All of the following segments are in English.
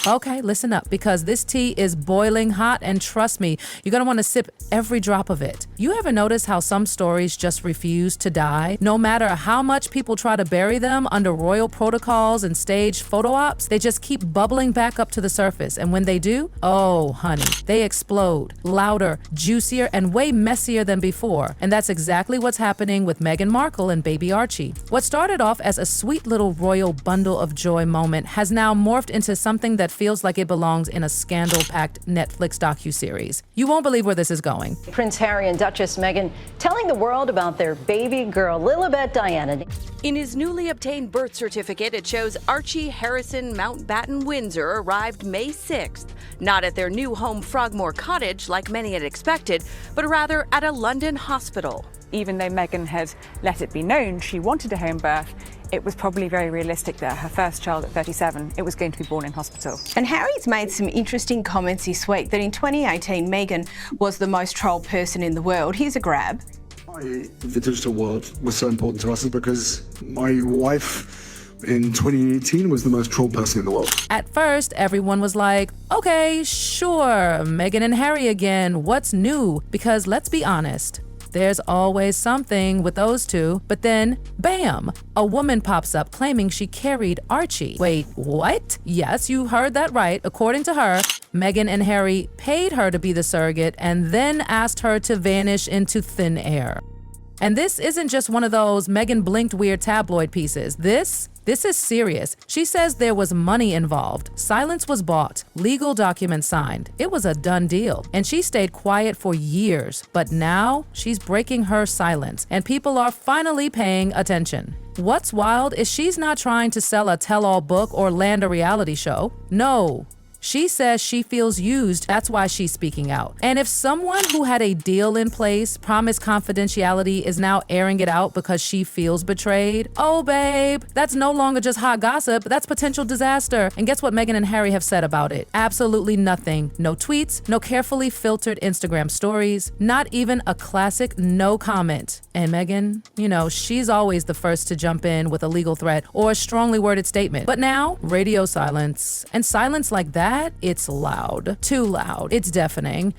Okay, listen up, because this tea is boiling hot, and trust me, you're gonna want to sip every drop of it. You ever notice how some stories just refuse to die? No matter how much people try to bury them under royal protocols and staged photo ops, they just keep bubbling back up to the surface, and when they do, oh honey, they explode, louder, juicier, and way messier than before. And that's exactly what's happening with Meghan Markle and baby Archie. What started off as a sweet little royal bundle of joy moment has now morphed into something that feels like it belongs in a scandal-packed Netflix docuseries. You won't believe where this is going. Prince Harry and Duchess Meghan telling the world about their baby girl, Lilibet Diana. In his newly obtained birth certificate, it shows Archie Harrison Mountbatten Windsor arrived May 6th, not at their new home Frogmore Cottage like many had expected, but rather at a London hospital. Even though Meghan had let it be known she wanted a home birth, it was probably very realistic that her first child at 37, it was going to be born in hospital. And Harry's made some interesting comments this week that in 2018, Meghan was the most trolled person in the world. Here's a grab. The digital world was so important to us because my wife in 2018 was the most trolled person in the world. At first, everyone was like, okay, sure, Meghan and Harry again, what's new? Because let's be honest, there's always something with those two. But then, bam, a woman pops up claiming she carried Archie. Wait, what? Yes, you heard that right. According to her, Meghan and Harry paid her to be the surrogate and then asked her to vanish into thin air. And this isn't just one of those Meghan blinked weird tabloid pieces. This is serious. She says there was money involved. Silence was bought. Legal documents signed. It was a done deal. And she stayed quiet for years. But now she's breaking her silence, and people are finally paying attention. What's wild is she's not trying to sell a tell-all book or land a reality show. No. She says she feels used, that's why she's speaking out. And if someone who had a deal in place, promised confidentiality, is now airing it out because she feels betrayed, oh babe, that's no longer just hot gossip, that's potential disaster. And guess what Meghan and Harry have said about it? Absolutely nothing. No tweets, no carefully filtered Instagram stories, not even a classic no comment. And Meghan, you know, she's always the first to jump in with a legal threat or a strongly worded statement. But now, radio silence. And silence like that, it's loud. Too loud. It's deafening.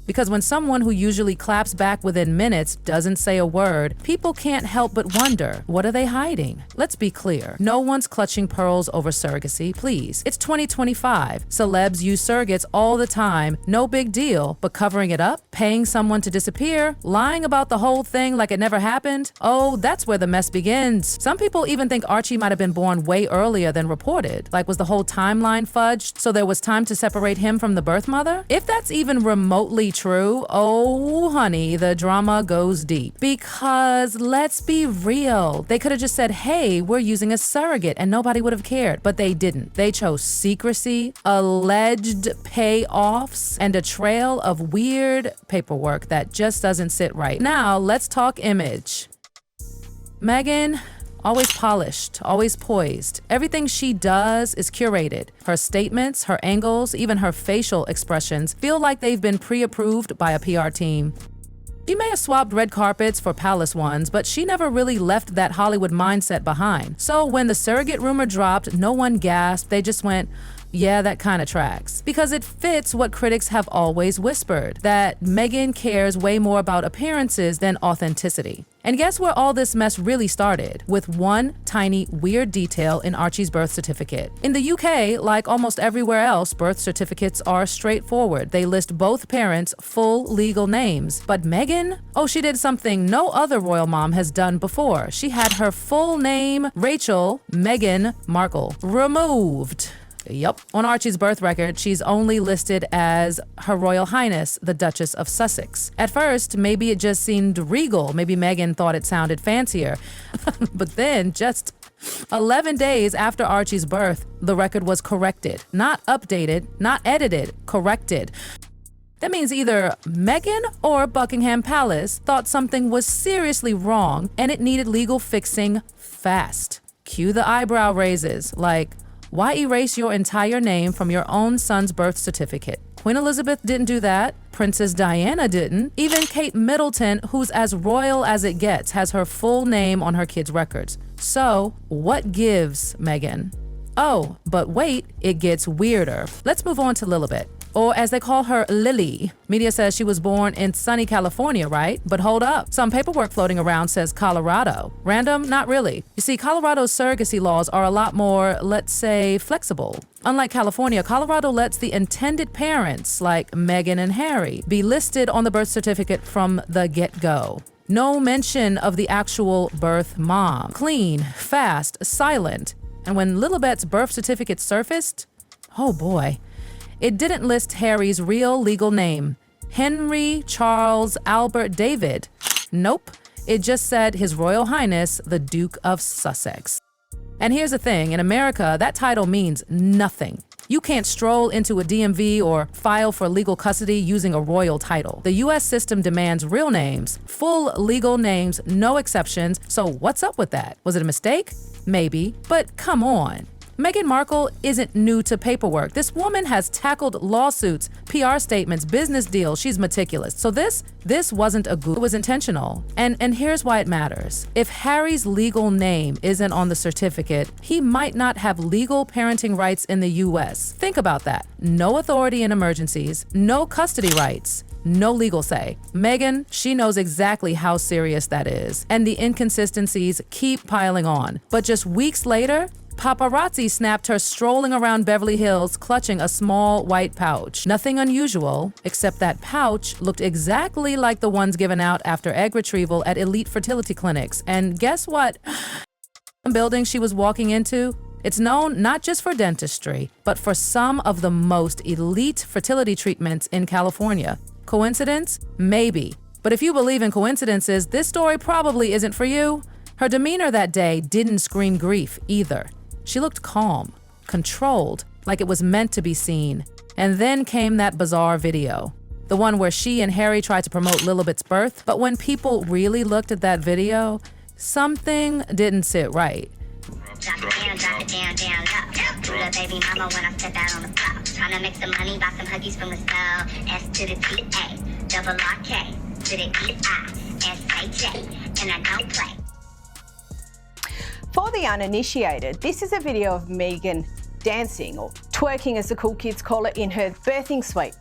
Because when someone who usually claps back within minutes doesn't say a word, people can't help but wonder, what are they hiding? Let's be clear. No one's clutching pearls over surrogacy, please. It's 2025. Celebs use surrogates all the time. No big deal. But covering it up, paying someone to disappear, lying about the whole thing like it never happened, oh, that's where the mess begins. Some people even think Archie might have been born way earlier than reported. Like, was the whole timeline fudged so there was time to separate him from the birth mother? If that's even remotely true, oh honey, the drama goes deep. Because let's be real, they could have just said, hey, we're using a surrogate, and nobody would have cared. But they didn't. They chose secrecy, alleged payoffs, and a trail of weird paperwork that just doesn't sit right. Now let's talk image. Meghan, always polished, always poised. Everything she does is curated. Her statements, her angles, even her facial expressions feel like they've been pre-approved by a PR team. She may have swapped red carpets for palace ones, but she never really left that Hollywood mindset behind. So when the surrogate rumor dropped, no one gasped. They just went, yeah, that kind of tracks. Because it fits what critics have always whispered, that Meghan cares way more about appearances than authenticity. And guess where all this mess really started? With one tiny weird detail in Archie's birth certificate. In the UK, like almost everywhere else, birth certificates are straightforward. They list both parents' full legal names. But Meghan? Oh, she did something no other royal mom has done before. She had her full name, Rachel Meghan Markle, removed. Yup. On Archie's birth record, she's only listed as Her Royal Highness, the Duchess of Sussex. At first, maybe it just seemed regal. Maybe Meghan thought it sounded fancier. But then, just 11 days after Archie's birth, the record was corrected. Not updated, not edited, corrected. That means either Meghan or Buckingham Palace thought something was seriously wrong and it needed legal fixing fast. Cue the eyebrow raises, like, why erase your entire name from your own son's birth certificate? Queen Elizabeth didn't do that. Princess Diana didn't. Even Kate Middleton, who's as royal as it gets, has her full name on her kids' records. So, what gives, Meghan? Oh, but wait, it gets weirder. Let's move on to Lilibet, or as they call her, Lily. Media says she was born in sunny California, right? But hold up. Some paperwork floating around says Colorado. Random? Not really. You see, Colorado's surrogacy laws are a lot more, let's say, flexible. Unlike California, Colorado lets the intended parents, like Meghan and Harry, be listed on the birth certificate from the get-go. No mention of the actual birth mom. Clean, fast, silent. And when Lilibet's birth certificate surfaced, oh boy, it didn't list Harry's real legal name, Henry Charles Albert David. Nope, it just said His Royal Highness, the Duke of Sussex. And here's the thing, in America, that title means nothing. You can't stroll into a DMV or file for legal custody using a royal title. The US system demands real names, full legal names, no exceptions. So what's up with that? Was it a mistake? Maybe, but come on. Meghan Markle isn't new to paperwork. This woman has tackled lawsuits, PR statements, business deals. She's meticulous. So this wasn't a goof. It was intentional. And here's why it matters. If Harry's legal name isn't on the certificate, he might not have legal parenting rights in the US. Think about that. No authority in emergencies, no custody rights, no legal say. Meghan, she knows exactly how serious that is. And the inconsistencies keep piling on. But just weeks later, paparazzi snapped her strolling around Beverly Hills clutching a small white pouch. Nothing unusual, except that pouch looked exactly like the ones given out after egg retrieval at elite fertility clinics. And guess what? The building she was walking into, it's known not just for dentistry, but for some of the most elite fertility treatments in California. Coincidence? Maybe. But if you believe in coincidences, this story probably isn't for you. Her demeanor that day didn't scream grief either. She looked calm, controlled, like it was meant to be seen. And then came that bizarre video, the one where she and Harry tried to promote Lilibet's birth. But when people really looked at that video, something didn't sit right. Drop it down, low. Do the baby mama when I step out on the floor. Tryna make some money, buy some huggies from the store. S to the T-A, double R-K, to the E-I-S-A-J, and I don't play. For the uninitiated, this is a video of Meghan dancing, or twerking as the cool kids call it, in her birthing suite.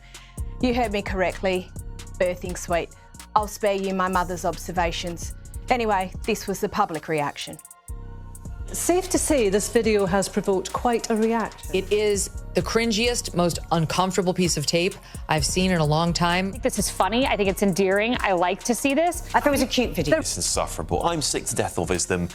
You heard me correctly, birthing suite. I'll spare you my mother's observations. Anyway, this was the public reaction. Safe to say this video has provoked quite a reaction. It is the cringiest, most uncomfortable piece of tape I've seen in a long time. I think this is funny. I think it's endearing. I like to see this. I thought it was a cute video. It's insufferable. I'm sick to death of them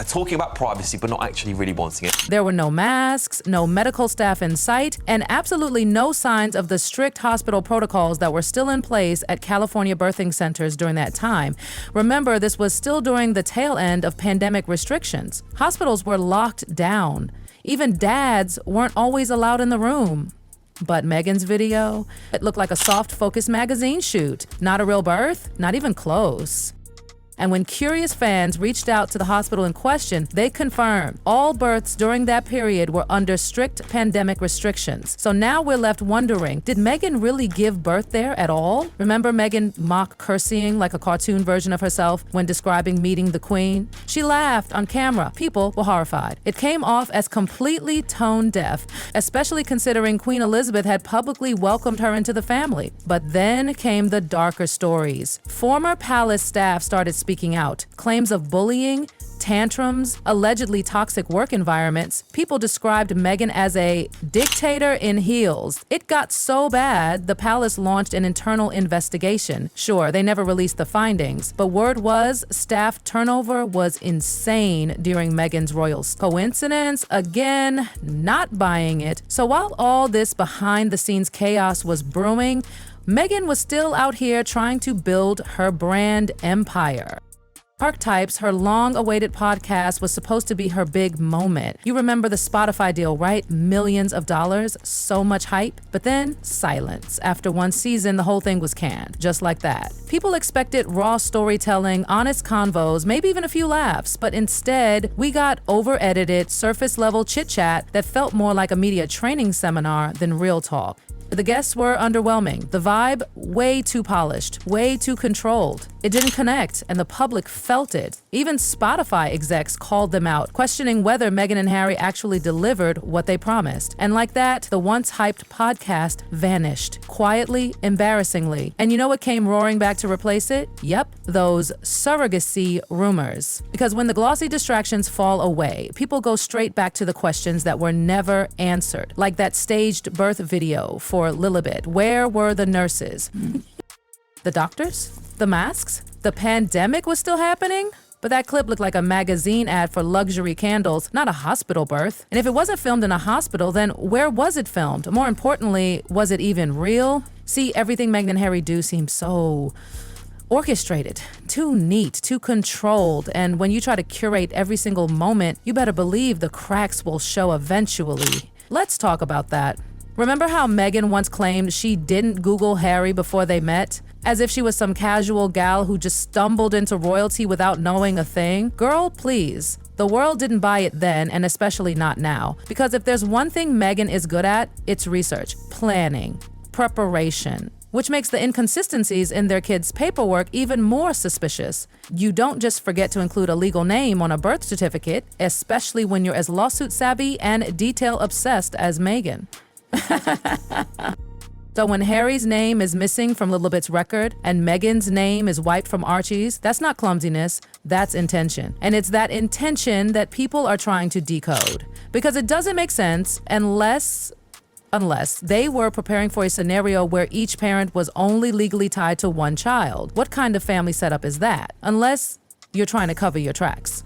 talking about privacy, but not actually really wanting it. There were no masks, no medical staff in sight, and absolutely no signs of the strict hospital protocols that were still in place at California birthing centers during that time. Remember, this was still during the tail end of pandemic restrictions. Hospitals were locked down. Even dads weren't always allowed in the room. But Meghan's video, it looked like a soft focus magazine shoot. Not a real birth, not even close. And when curious fans reached out to the hospital in question, they confirmed all births during that period were under strict pandemic restrictions. So now we're left wondering, did Meghan really give birth there at all? Remember Meghan mock cursying like a cartoon version of herself when describing meeting the Queen? She laughed on camera. People were horrified. It came off as completely tone deaf, especially considering Queen Elizabeth had publicly welcomed her into the family. But then came the darker stories. Former palace staff started speaking out. Claims of bullying, tantrums, allegedly toxic work environments. People described Meghan as a dictator in heels. It got so bad, the palace launched an internal investigation. Sure, they never released the findings, but word was staff turnover was insane during Meghan's royal coincidence. Again, not buying it. So while all this behind-the-scenes chaos was brewing, Meghan was still out here trying to build her brand empire. Archetypes, her long-awaited podcast, was supposed to be her big moment. You remember the Spotify deal, right? Millions of dollars, so much hype. But then, silence. After one season, the whole thing was canned, just like that. People expected raw storytelling, honest convos, maybe even a few laughs. But instead, we got over-edited, surface-level chit-chat that felt more like a media training seminar than real talk. But the guests were underwhelming. The vibe, way too polished, way too controlled. It didn't connect, and the public felt it. Even Spotify execs called them out, questioning whether Meghan and Harry actually delivered what they promised. And like that, the once hyped podcast vanished, quietly, embarrassingly. And you know what came roaring back to replace it? Yep, those surrogacy rumors. Because when the glossy distractions fall away, people go straight back to the questions that were never answered. Like that staged birth video for Lilibet. Where were the nurses? The doctors? The masks? The pandemic was still happening? But that clip looked like a magazine ad for luxury candles, not a hospital birth. And if it wasn't filmed in a hospital, then where was it filmed? More importantly, was it even real? See, everything Meghan and Harry do seems so orchestrated, too neat, too controlled. And when you try to curate every single moment, you better believe the cracks will show eventually. Let's talk about that. Remember how Meghan once claimed she didn't Google Harry before they met? As if she was some casual gal who just stumbled into royalty without knowing a thing? Girl, please. The world didn't buy it then, and especially not now. Because if there's one thing Meghan is good at, it's research, planning, preparation, which makes the inconsistencies in their kids' paperwork even more suspicious. You don't just forget to include a legal name on a birth certificate, especially when you're as lawsuit savvy and detail obsessed as Meghan. So when Harry's name is missing from Lilibet's record and Meghan's name is wiped from Archie's, that's not clumsiness, that's intention. And it's that intention that people are trying to decode. Because it doesn't make sense unless they were preparing for a scenario where each parent was only legally tied to one child. What kind of family setup is that? Unless you're trying to cover your tracks.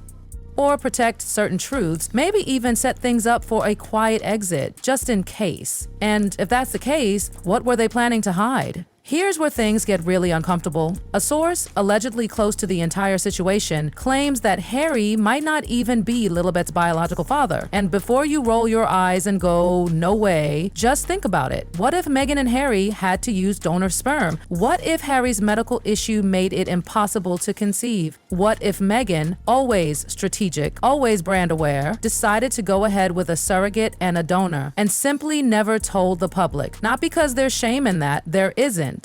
Or protect certain truths, maybe even set things up for a quiet exit, just in case. And if that's the case, what were they planning to hide? Here's where things get really uncomfortable. A source, allegedly close to the entire situation, claims that Harry might not even be Lilibet's biological father. And before you roll your eyes and go, no way, just think about it. What if Meghan and Harry had to use donor sperm? What if Harry's medical issue made it impossible to conceive? What if Meghan, always strategic, always brand aware, decided to go ahead with a surrogate and a donor and simply never told the public? Not because there's shame in that, there isn't.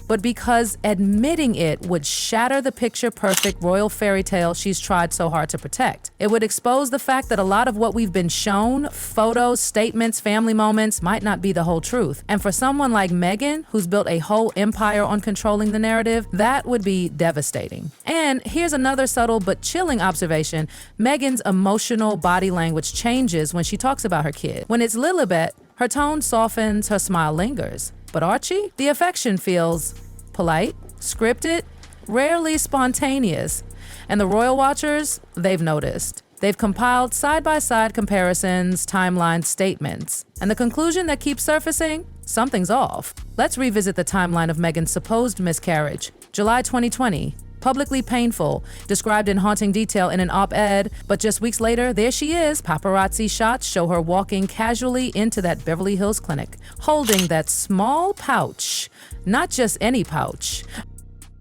But because admitting it would shatter the picture-perfect royal fairy tale she's tried so hard to protect. It would expose the fact that a lot of what we've been shown, photos, statements, family moments, might not be the whole truth. And for someone like Meghan, who's built a whole empire on controlling the narrative, that would be devastating. And here's another subtle but chilling observation. Meghan's emotional body language changes when she talks about her kid. When it's Lilibet, her tone softens, her smile lingers. But Archie, the affection feels polite, scripted, rarely spontaneous. And the royal watchers, they've noticed. They've compiled side-by-side comparisons, timeline statements. And the conclusion that keeps surfacing? Something's off. Let's revisit the timeline of Meghan's supposed miscarriage. July 2020. Publicly painful, described in haunting detail in an op-ed, but just weeks later, there she is. Paparazzi shots show her walking casually into that Beverly Hills clinic, holding that small pouch, not just any pouch,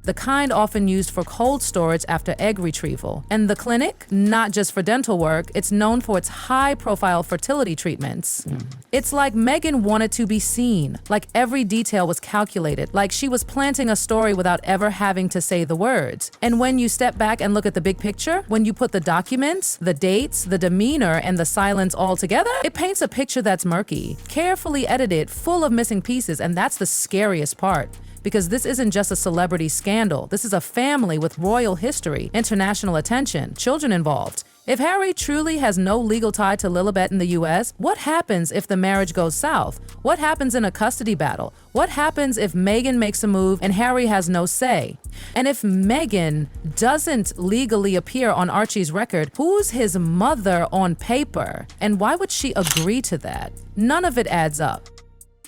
the kind often used for cold storage after egg retrieval. And the clinic, not just for dental work, it's known for its high-profile fertility treatments. It's like Meghan wanted to be seen, like every detail was calculated, like she was planting a story without ever having to say the words. And when you step back and look at the big picture, when you put the documents, the dates, the demeanor, and the silence all together, it paints a picture that's murky, carefully edited, full of missing pieces, and that's the scariest part. Because this isn't just a celebrity scandal. This is a family with royal history, international attention, children involved. If Harry truly has no legal tie to Lilibet in the US, what happens if the marriage goes south? What happens in a custody battle? What happens if Meghan makes a move and Harry has no say? And if Meghan doesn't legally appear on Archie's record, who's his mother on paper? And why would she agree to that? None of it adds up.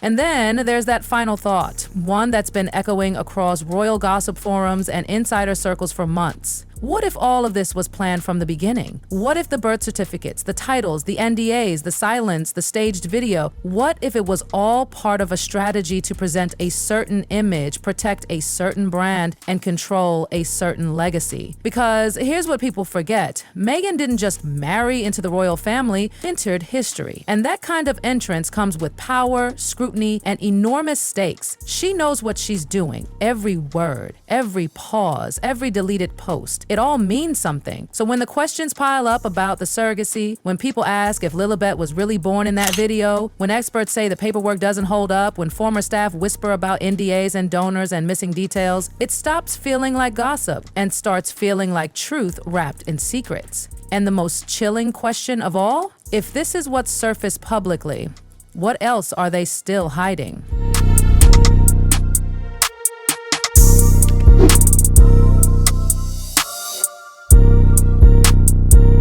And then there's that final thought, one that's been echoing across royal gossip forums and insider circles for months. What if all of this was planned from the beginning? What if the birth certificates, the titles, the NDAs, the silence, the staged video, what if it was all part of a strategy to present a certain image, protect a certain brand, and control a certain legacy? Because here's what people forget. Meghan didn't just marry into the royal family, entered history. And that kind of entrance comes with power, scrutiny, and enormous stakes. She knows what she's doing. Every word, every pause, every deleted post, it all means something. So when the questions pile up about the surrogacy, when people ask if Lilibet was really born in that video, when experts say the paperwork doesn't hold up, when former staff whisper about NDAs and donors and missing details, it stops feeling like gossip and starts feeling like truth wrapped in secrets. And the most chilling question of all, if this is what surfaced publicly, what else are they still hiding?